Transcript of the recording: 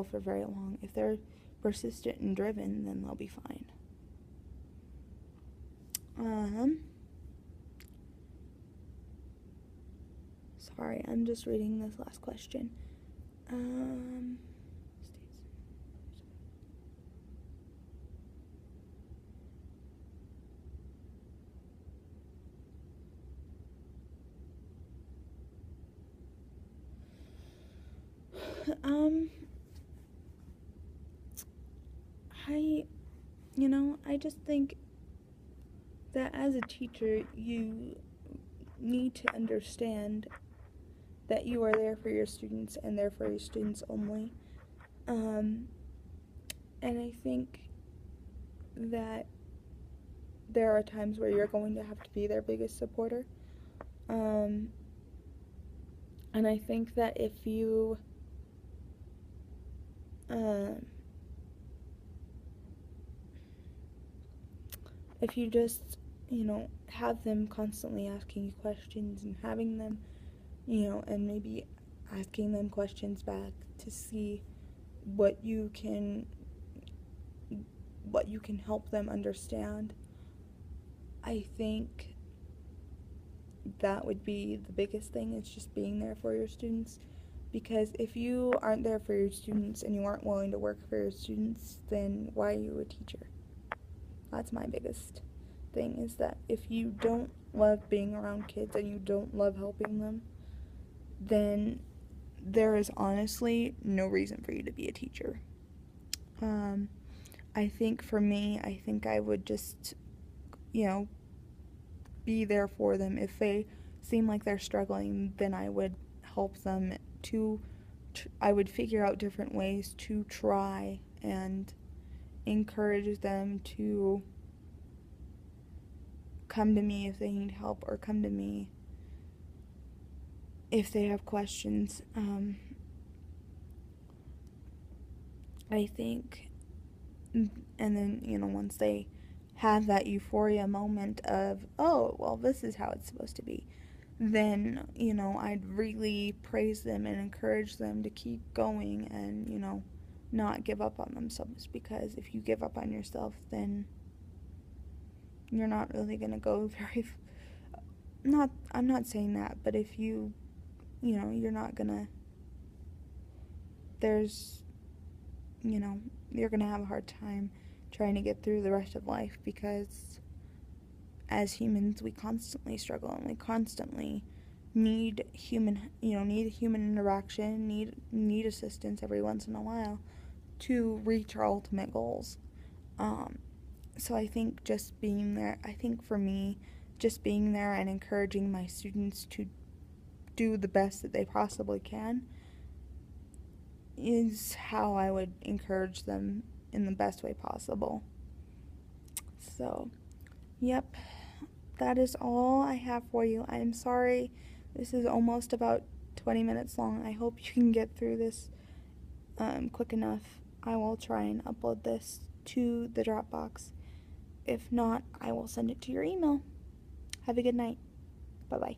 for very long. If they're persistent and driven, then they'll be fine. Sorry, I'm just reading this last question. I just think that as a teacher, you need to understand that you are there for your students and there for your students only. And I think that there are times where you're going to have to be their biggest supporter. And I think that if you just, have them constantly asking you questions and having them, and maybe asking them questions back to see what you can help them understand, I think that would be the biggest thing, is just being there for your students. Because if you aren't there for your students and you aren't willing to work for your students, then why are you a teacher? That's my biggest thing, is that if you don't love being around kids and you don't love helping them, then there is honestly no reason for you to be a teacher. I think for me, I would just, be there for them. If they seem like they're struggling, then I would help them I would figure out different ways to try and encourage them to come to me if they need help, or come to me if they have questions. I think, and then, once they have that euphoria moment of, oh, well, this is how it's supposed to be, then, I'd really praise them and encourage them to keep going and, not give up on themselves. Because if you give up on yourself, then you're not really going to go very I'm not saying that, but if you're not gonna, you're gonna have a hard time trying to get through the rest of life, because as humans, we constantly struggle and we constantly need human interaction, need assistance every once in a while to reach our ultimate goals. So I think just being there, for me, just being there and encouraging my students to do the best that they possibly can is how I would encourage them in the best way possible. So, yep, that is all I have for you. I'm sorry this is almost about 20 minutes long. I hope you can get through this quick enough. I will try and upload this to the Dropbox. If not, I will send it to your email. Have a good night. Bye-bye.